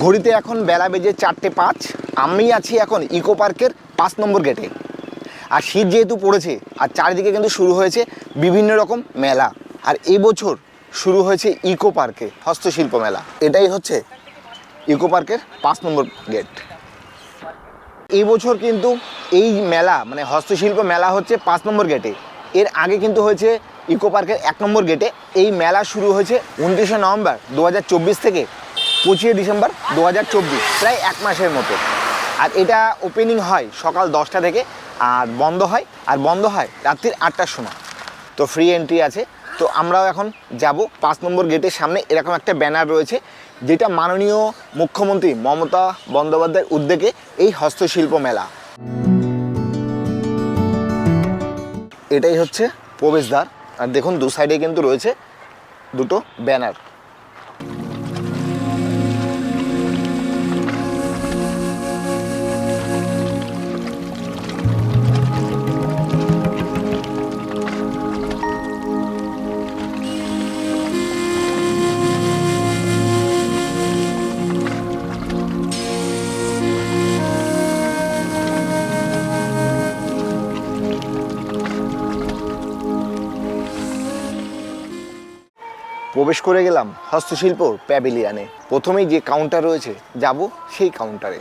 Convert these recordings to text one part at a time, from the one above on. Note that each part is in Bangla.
ঘড়িতে এখন বেলা বেজে 4:05। আমি আছি এখন ইকো পার্কের 5 নম্বর গেটে। আর শীত যেহেতু পড়েছে আর চারিদিকে কিন্তু শুরু হয়েছে বিভিন্ন রকম মেলা। আর এই বছর শুরু হয়েছে ইকো পার্কে হস্তশিল্প মেলা। এটাই হচ্ছে ইকো পার্কের 5 নম্বর গেট। এই বছর কিন্তু এই মেলা মানে হস্তশিল্প মেলা হচ্ছে 5 নম্বর গেটে। এর আগে কিন্তু হয়েছে ইকো পার্কের 1 নম্বর গেটে। এই মেলা শুরু হয়েছে 29শে নভেম্বর 2024 থেকে 25শে ডিসেম্বর 2024, প্রায় 1 মাসের মতো। আর এটা ওপেনিং হয় সকাল 10টা থেকে আর বন্ধ হয় রাত্রির 8টার সময়। তো ফ্রি এন্ট্রি আছে। তো আমরাও এখন যাব 5 নম্বর গেটের সামনে। এরকম একটা ব্যানার রয়েছে যেটা মাননীয় মুখ্যমন্ত্রী মমতা বন্দ্যোপাধ্যায়ের উদ্যোগে এই হস্তশিল্প মেলা। এটাই হচ্ছে প্রবেশদ্বার। আর দেখুন দু সাইডে কিন্তু রয়েছে দুটো ব্যানার। প্রবেশ করে গেলাম হস্তশিল্প প্যাভিলিয়নে। প্রথমেই যে কাউন্টার রয়েছে যাব সেই কাউন্টারে।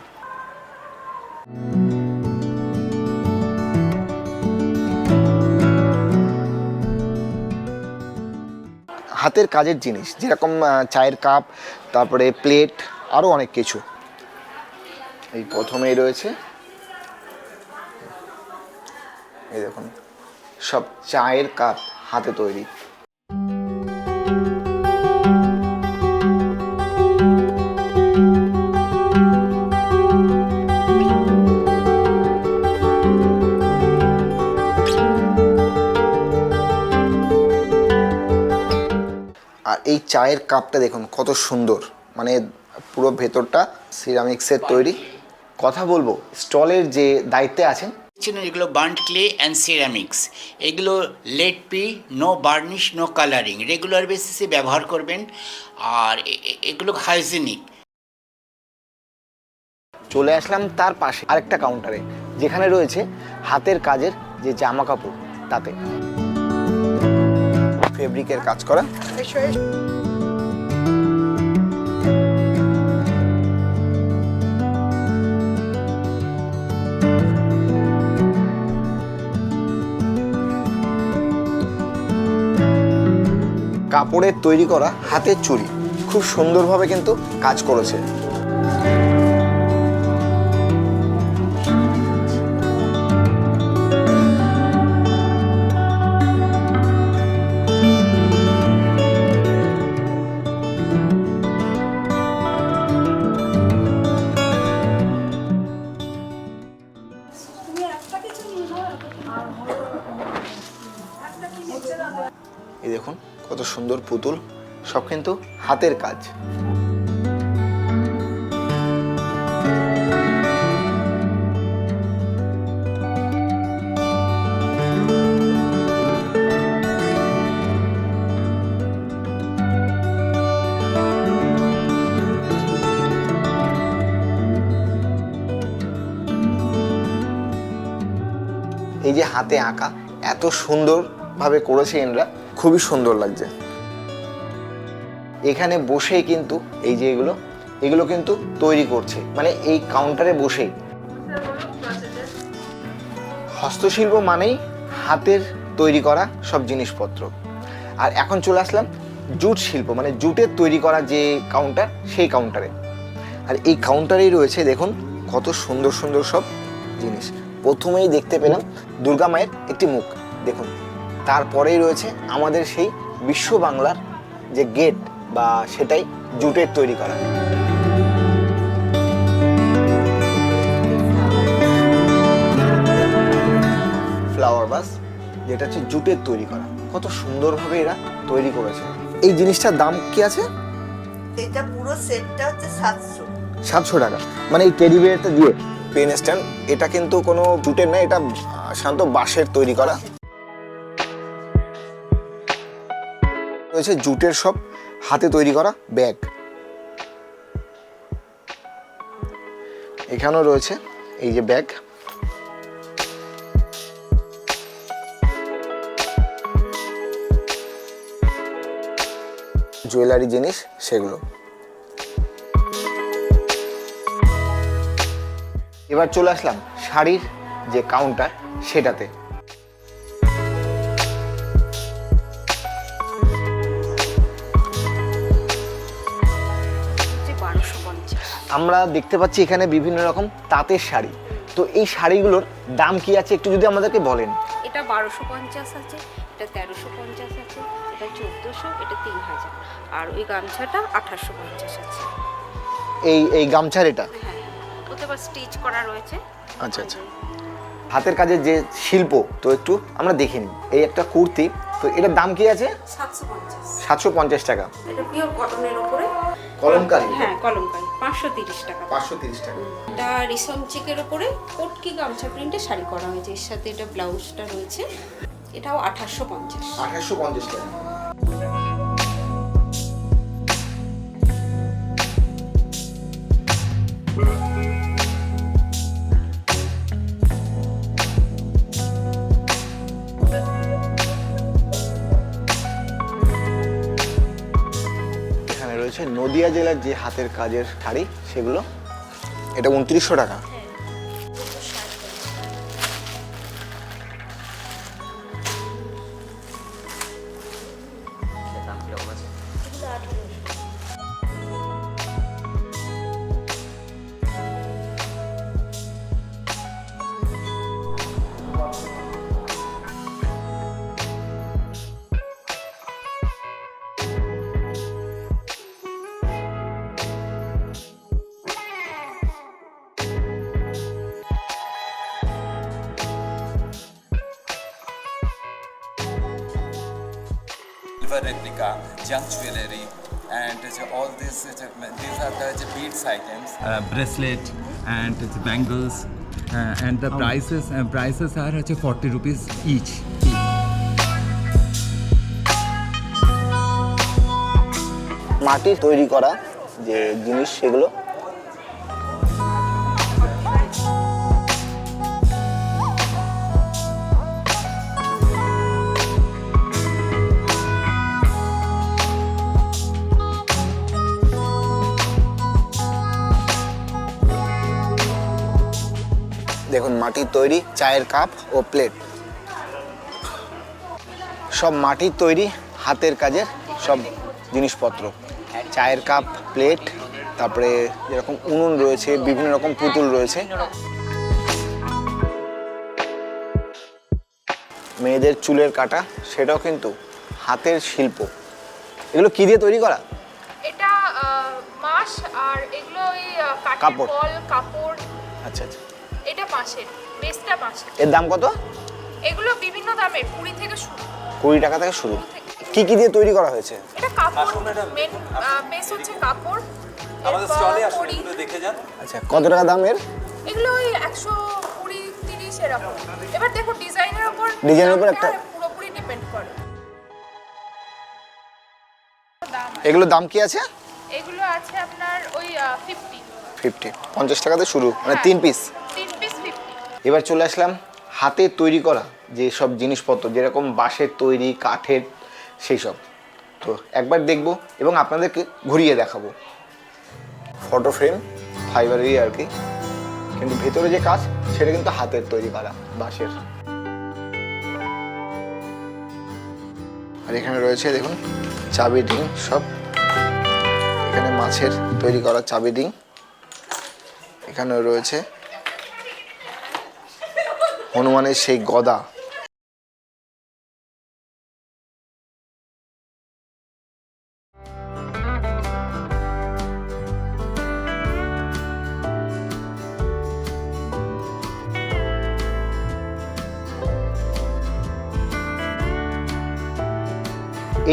হাতের কাজের জিনিস যেরকম চায়ের কাপ, তারপরে প্লেট, আরও অনেক কিছু। এই প্রথমেই রয়েছে, এই দেখুন সব চায়ের কাপ হাতে তৈরি। আর এই চায়ের কাপটা দেখুন কত সুন্দর, মানে পুরো ভেতরটা সিরামিক্সের তৈরি। কথা বলবো স্টলের যে দায়িত্বে আছেন, এগুলো বার্ন্ট ক্লে অ্যান্ড সিরামিক্স। এগুলো লেড পি, no varnish, no colouring, regular বেসিসে ব্যবহার করবেন। আর এগুলো হাইজিনিক। চলে আসলাম তার পাশে আরেকটা কাউন্টারে যেখানে রয়েছে হাতের কাজের যে জামা কাপড়, তাতে ফেব্রিকের কাজ করা। কাপড়ের তৈরি করা হাতের চুড়ি খুব সুন্দরভাবে কিন্তু কাজ করেছে। এই দেখুন কত সুন্দর পুতুল, সব কিন্তু হাতের কাজ। এই যে হাতে আঁকা এত সুন্দরভাবে করেছে এনরা, খুবই সুন্দর লাগছে। এখানে বসেই কিন্তু এই যে এগুলো কিন্তু তৈরি করছে, মানে এই কাউন্টারে বসেই। হস্তশিল্প মানেই হাতের তৈরি করা সব জিনিসপত্র। আর এখন চলে আসলাম জুট শিল্প, মানে জুটের তৈরি করা যে কাউন্টার, সেই কাউন্টারে। আর এই কাউন্টারেই রয়েছে দেখুন কত সুন্দর সুন্দর সব জিনিস। প্রথমেই দেখতে পেলাম দুর্গা মায়ের একটি মুখ, দেখুন। তারপরেই রয়েছে আমাদের সেই বিশ্ব বাংলার যে গেট, বা সেটাই জুটের তৈরি করা। ফ্লাওয়ার ভাস, যেটা হচ্ছে জুটের তৈরি করা। কত সুন্দরভাবে এরা তৈরি করেছে। এই জিনিসটার দাম কি আছে? এটা পুরো সেটটা হচ্ছে 700 টাকা। মানে এই টেডি বিয়ারটা দিয়ে পেন স্ট্যান্ড, এটা কিন্তু কোনো জুটের না, এটা শান্ত বাঁশের তৈরি করা। রয়েছে জুটের সব হাতে তৈরি করা ব্যাগ। এখানেও রয়েছে এই যে ব্যাগ, জুয়েলারি জিনিস সেগুলো। এবার চলে আসলাম শাড়ির যে কাউন্টার সেটাতে। আমরা দেখতে পাচ্ছি এখানে বিভিন্ন রকম তাঁতের শাড়ি। তো এই শাড়িগুলোর দাম কি আছে একটু যদি আমাদেরকে বলেন। এটা 1250 আছে, এটা 1350 আছে, এটা 1400, এটা 3000, আর ওই গামছাটা 1850 আছে। এই গামছার এটা? হ্যাঁ, ওতে আবার স্টিচ করা রয়েছে। আচ্ছা আচ্ছা, হাতের কাজের যে শিল্প তো একটু আমরা দেখে নিই। এই একটা কুর্তি, তো এটার দাম কি আছে? 750। 750 টাকা। এটা পিওর কটনের উপরে কলমকারী? হ্যাঁ, কলমকারী 530 টাকা। 530 টাকা। এটা রেশম চেকের উপরে কটকি গামছা প্রিন্টে শাড়ি করা হয়েছে, এর সাথে এটা ব্লাউজটা রয়েছে, এটাও 1850। 1850 টাকা। এখানে রয়েছে নদিয়া জেলার যে হাতের কাজের শাড়ি সেগুলো, এটা 2900 টাকা। Silver replica, junk jewelry, and all these are the beads items. Bracelet and bangles, and the prices are 40 rupees each. মাটির তৈরি করা যে জিনিস সেগুলো, দেখুন মাটির তৈরি চায়ের কাপ ও প্লেট, সব মাটির তৈরি হাতের কাজের সব জিনিসপত্র, চায়ের কাপ, প্লেট, তারপরে যেরকম উনুন রয়েছে, বিভিন্ন রকম পুতুল রয়েছে। মেয়েদের চুলের কাটা, সেটাও কিন্তু হাতের শিল্প। এগুলো কি দিয়ে তৈরি করা? এটা মাস, আর এগুলো ওই কাঠের কাপড়। বল, কাপড়। আচ্ছা আচ্ছা, এটা মাসের, বেসটা মাসের। এর দাম কত? এগুলো বিভিন্ন দামের, 20 থেকে শুরু। 20 টাকা থেকে শুরু। কি কি দিয়ে তৈরি করা হয়েছে? এটা কাপড়, মেন বেস হচ্ছে কাপড়। আমাদের স্টলে আসুন, এগুলো দেখে যান। আচ্ছা, কত টাকা দাম এর? এগুলো ওই 120, 30 এরকম। এবার দেখো ডিজাইনের উপর, ডিজাইনের উপর একটা পুরোপুরি ডিপেন্ড করে। এগুলোর দাম কি আছে? এগুলো আছে আপনার ওই 50 টাকাতে শুরু, মানে 3 পিস। 3 পিস 50। এবার চলে আসলাম হাতে তৈরি করা যে সব জিনিসপত্র, যেরকম বাঁশের তৈরি, কাঠের, সেই সব। তো একবার দেখব এবং আপনাদেরকে ঘুরিয়ে দেখাবো। ফটো ফ্রেম ফাইবারেরই আর কি, কিন্তু ভেতরে যে কাজ সেটা কিন্তু হাতের তৈরি করা বাঁশের। আর এখানে রয়েছে দেখুন চাবি রিং সব, এখানে মাছের তৈরি করা চাবি রিং, এখানে রয়েছে হনুমানের সেই গদা।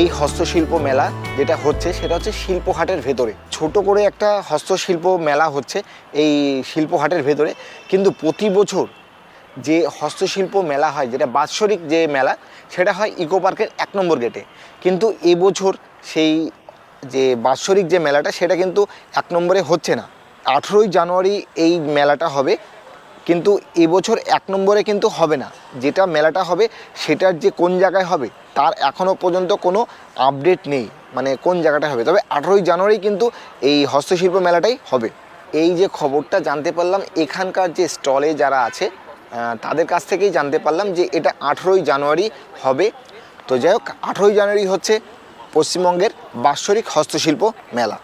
এই হস্তশিল্প মেলা যেটা হচ্ছে সেটা হচ্ছে শিল্পহাটের ভেতরে, ছোট করে একটা হস্তশিল্প মেলা হচ্ছে এই শিল্পহাটের ভেতরে। কিন্তু প্রতি বছর যে হস্তশিল্প মেলা হয়, যেটা বাৎসরিক যে মেলা, সেটা হয় ইকো পার্কের 1 নম্বর গেটে। কিন্তু এবছর সেই যে বাৎসরিক যে মেলাটা সেটা কিন্তু 1 নম্বরে হচ্ছে না, 18ই জানুয়ারি এই মেলাটা হবে, কিন্তু এবছর 1 নম্বরে কিন্তু হবে না। যেটা মেলাটা হবে সেটার যে কোন জায়গায় হবে তার এখনও পর্যন্ত কোনো আপডেট নেই, মানে কোন জায়গাটা হবে। তবে 18ই জানুয়ারি কিন্তু এই হস্তশিল্প মেলাটাই হবে। এই যে খবরটা জানতে পারলাম এখানকার যে স্টলে যারা আছে তাদের কাছ থেকেই জানতে পারলাম যে এটা 18ই জানুয়ারি হবে। তো যাই হোক, 18ই জানুয়ারি হচ্ছে পশ্চিমবঙ্গের বাৎসরিক হস্তশিল্প মেলা।